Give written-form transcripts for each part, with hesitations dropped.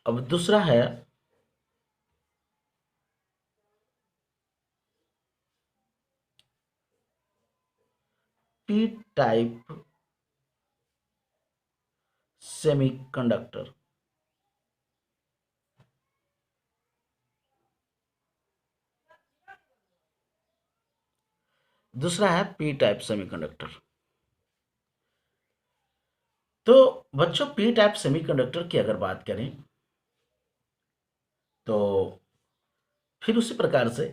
अब दूसरा है पी टाइप सेमीकंडक्टर। दूसरा है पी टाइप सेमीकंडक्टर। तो बच्चों पी टाइप सेमीकंडक्टर की अगर बात करें तो फिर उसी प्रकार से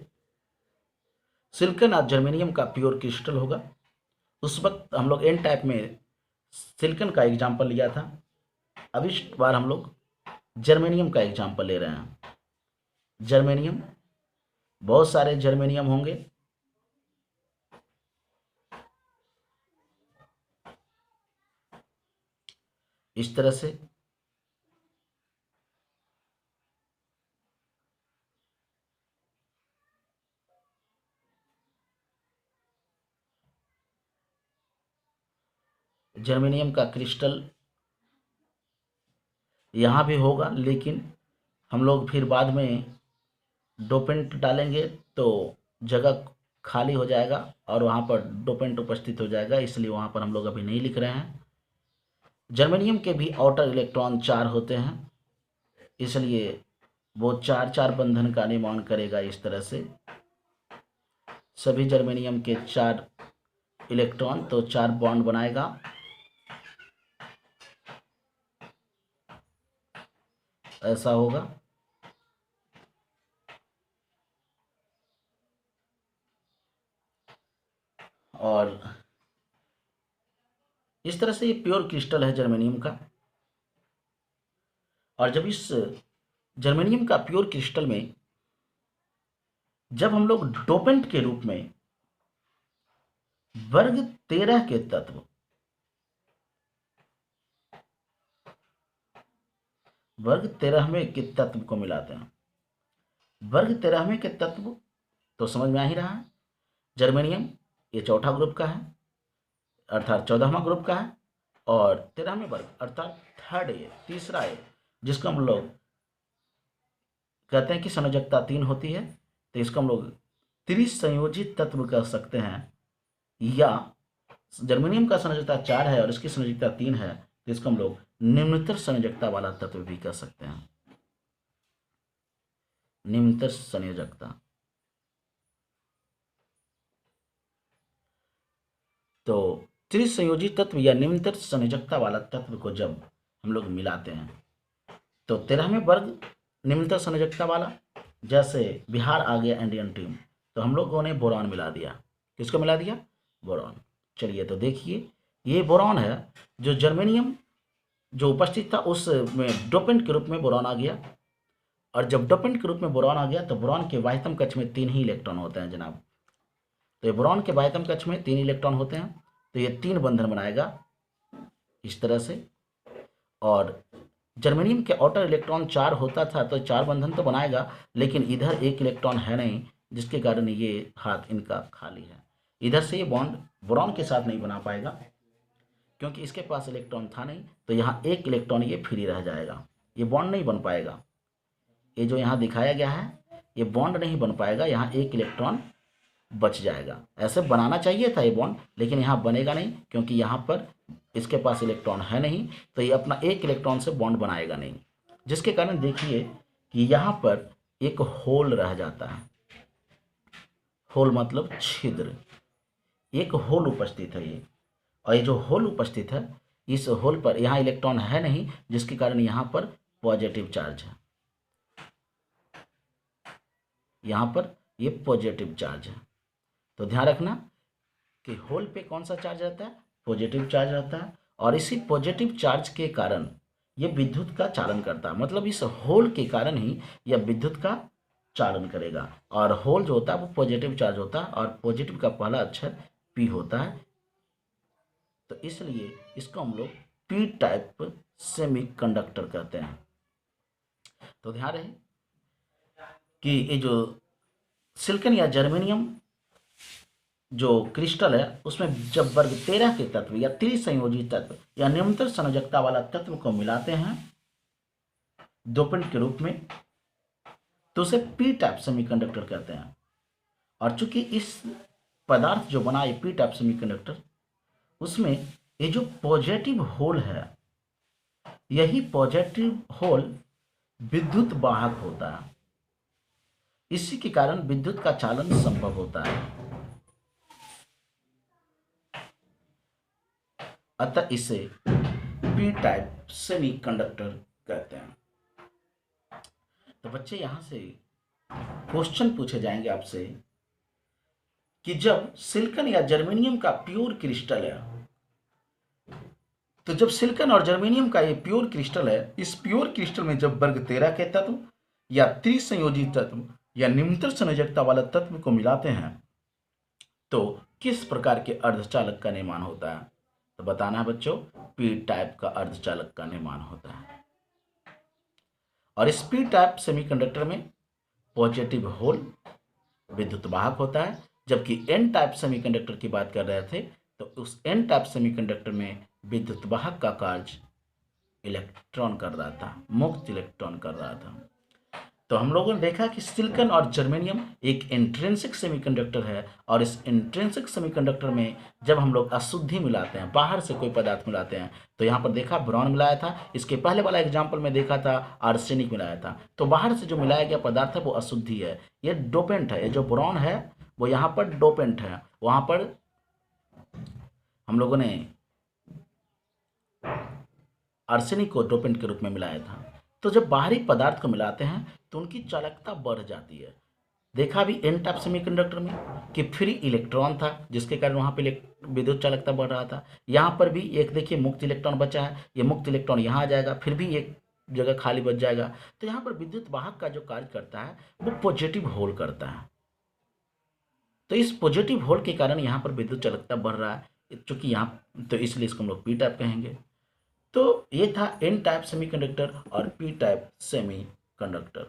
सिलिकॉन और जर्मेनियम का प्योर क्रिस्टल होगा। उस वक्त हम लोग एन टाइप में सिलिकॉन का एग्जाम्पल लिया था। अब इस बार हम लोग जर्मेनियम का एग्जाम्पल ले रहे हैं। जर्मेनियम, बहुत सारे जर्मेनियम होंगे। इस तरह से जर्मेनियम का क्रिस्टल यहाँ भी होगा, लेकिन हम लोग फिर बाद में डोपेंट डालेंगे तो जगह खाली हो जाएगा और वहाँ पर डोपेंट उपस्थित हो जाएगा, इसलिए वहाँ पर हम लोग अभी नहीं लिख रहे हैं। जर्मेनियम के भी आउटर इलेक्ट्रॉन 4 होते हैं, इसलिए वो 4-4 बंधन का निर्माण करेगा। इस तरह से सभी जर्मेनियम के 4 इलेक्ट्रॉन तो 4 बॉन्ड बनाएगा। ऐसा होगा। और इस तरह से ये प्योर क्रिस्टल है जर्मेनियम का। और जब इस जर्मेनियम का प्योर क्रिस्टल में जब हम लोग डोपेंट के रूप में वर्ग 13 के तत्व वर्ग 13वें के तत्व को मिलाते हैं, वर्ग 13वें के तत्व तो समझ में आ ही रहा है। जर्मेनियम ये चौथा ग्रुप का है, अर्थात 14वां ग्रुप का है। और 13वें वर्ग अर्थात थर्ड ए, तीसरा ए, जिसको हम लोग कहते हैं कि संयोजकता 3 होती है, तो इसको हम लोग त्रिसंयोजित तत्व कह सकते हैं। या जर्मेनियम का संयोजकता 4 है और इसकी संयोजकता 3 है, तो इसको हम लोग निम्नतर संयोजकता वाला तत्व भी कह सकते हैं। निम्नतर संयोजकता। तो त्रिसंयोजी तत्व या निम्नतर संयोजकता वाला तत्व को जब हम लोग मिलाते हैं तो 13वें वर्ग निम्नतर संयोजकता वाला, जैसे बिहार आ गया इंडियन टीम, तो हम लोगों ने बोरॉन मिला दिया। किसको मिला दिया? बोरॉन। चलिए तो देखिए, ये बोरॉन है जो जर्मेनियम जो उपस्थित था उसमें डोपेंट के रूप में बोरॉन आ गया। और जब डोपेंट के रूप में बोरॉन आ गया तो बोरॉन के वाह्यतम कक्ष में 3 ही इलेक्ट्रॉन होते हैं जनाब। तो ये बोरॉन के वाह्यतम कक्ष में 3 इलेक्ट्रॉन होते हैं, तो ये 3 बंधन बनाएगा इस तरह से। और जर्मेनियम के आउटर इलेक्ट्रॉन 4 होता था, तो 4 बंधन तो बनाएगा, लेकिन इधर 1 इलेक्ट्रॉन है नहीं, जिसके कारण ये हाथ इनका खाली है। इधर से ये बॉन्ड बोरॉन के साथ नहीं बना पाएगा, क्योंकि इसके पास इलेक्ट्रॉन था नहीं, तो यहाँ 1 इलेक्ट्रॉन ये फ्री रह जाएगा, ये बॉन्ड नहीं बन पाएगा। ये जो यहाँ दिखाया गया है ये बॉन्ड नहीं बन पाएगा, यहाँ 1 इलेक्ट्रॉन बच जाएगा। ऐसे बनाना चाहिए था ये बॉन्ड, लेकिन यहाँ बनेगा नहीं, क्योंकि यहाँ पर इसके पास इलेक्ट्रॉन है नहीं, तो ये अपना 1 इलेक्ट्रॉन से बॉन्ड बनाएगा नहीं, जिसके कारण देखिए कि यहाँ पर एक होल रह जाता है। होल मतलब छिद्र, एक होल उपस्थित है ये। और ये जो होल उपस्थित है, इस होल पर यहाँ इलेक्ट्रॉन है नहीं, जिसके कारण यहाँ पर पॉजिटिव चार्ज है। यहाँ पर ये पॉजिटिव चार्ज है। तो ध्यान रखना कि होल पे कौन सा चार्ज रहता है? पॉजिटिव चार्ज रहता है। और इसी पॉजिटिव चार्ज के कारण ये विद्युत का चालन करता है, मतलब इस होल के कारण ही यह विद्युत का चालन करेगा। और होल जो होता है वो पॉजिटिव चार्ज होता है, और पॉजिटिव का पहला अक्षर पी होता है, तो इसलिए इसको हम लोग पी टाइप सेमीकंडक्टर कहते हैं। तो ध्यान रहे कि ये जो सिलिकॉन या जर्मेनियम जो क्रिस्टल है उसमें जब वर्ग 13 के तत्व या त्रिसंयोजी तत्व या निरंतर संयोजकता वाला तत्व को मिलाते हैं डोपेंट के रूप में, तो उसे पी टाइप सेमीकंडक्टर कहते हैं। और चूंकि इस पदार्थ जो बना है पी टाइप सेमीकंडक्टर, उसमें ये जो पॉजिटिव होल है, यही पॉजिटिव होल विद्युत वाहक होता है। इसी के कारण विद्युत का चालन संभव होता है। अतः इसे पी टाइप सेमीकंडक्टर कहते हैं। तो बच्चे यहां से क्वेश्चन पूछे जाएंगे आपसे कि जब सिलिकॉन या जर्मेनियम का प्योर क्रिस्टल है, तो जब सिलिकॉन और जर्मेनियम का ये प्योर क्रिस्टल है, इस प्योर क्रिस्टल में जब वर्ग 13 के तत्व या त्रिसंयोजी तत्व या निरंतर संयोजकता वाला तत्व को मिलाते हैं, तो किस प्रकार के अर्धचालक का निर्माण होता है? तो बताना है बच्चों, पी टाइप का अर्धचालक का निर्माण होता है। और इस पी टाइप सेमीकंडक्टर में पॉजिटिव होल विद्युत वाहक होता है, जबकि एन टाइप सेमीकंडक्टर की बात कर रहे थे, तो उस एन टाइप सेमीकंडक्टर में विद्युत वाहक का कार्य इलेक्ट्रॉन कर रहा था, मुक्त इलेक्ट्रॉन कर रहा था। तो हम लोगों ने देखा कि सिलिकॉन और जर्मेनियम एक इंट्रिंसिक सेमीकंडक्टर है, और इस इंट्रिंसिक सेमीकंडक्टर में जब हम लोग अशुद्धि मिलाते हैं, बाहर से कोई पदार्थ मिलाते हैं, तो यहाँ पर देखा ब्रॉन मिलाया था, इसके पहले वाला एग्जाम्पल में देखा था आर्सेनिक मिलाया था। तो बाहर से जो मिलाया गया पदार्थ है वो अशुद्धि है, ये डोपेंट है। ये जो ब्रॉन है वो यहाँ पर डोपेंट है, वहाँ पर हम लोगों ने आर्सेनिक को डोपेंट के रूप में मिलाया था। तो जब बाहरी पदार्थ को मिलाते हैं तो उनकी चालकता बढ़ जाती है। देखा भी एन टाइप सेमीकंडक्टर में कि फ्री इलेक्ट्रॉन था, जिसके कारण वहाँ पे विद्युत चालकता बढ़ रहा था। यहाँ पर भी एक देखिए मुक्त इलेक्ट्रॉन बचा है, ये मुक्त इलेक्ट्रॉन यहाँ आ जाएगा, फिर भी एक जगह खाली बच जाएगा। तो यहाँ पर विद्युत वाहक का जो कार्य करता है वो पॉजिटिव होल करता है। तो इस पॉजिटिव होल के कारण यहाँ पर विद्युत चालकता बढ़ रहा है, चूंकि यहाँ, तो इसलिए इसको हम लोग पी टाइप कहेंगे। तो ये था एन टाइप सेमीकंडक्टर और पी टाइप सेमीकंडक्टर।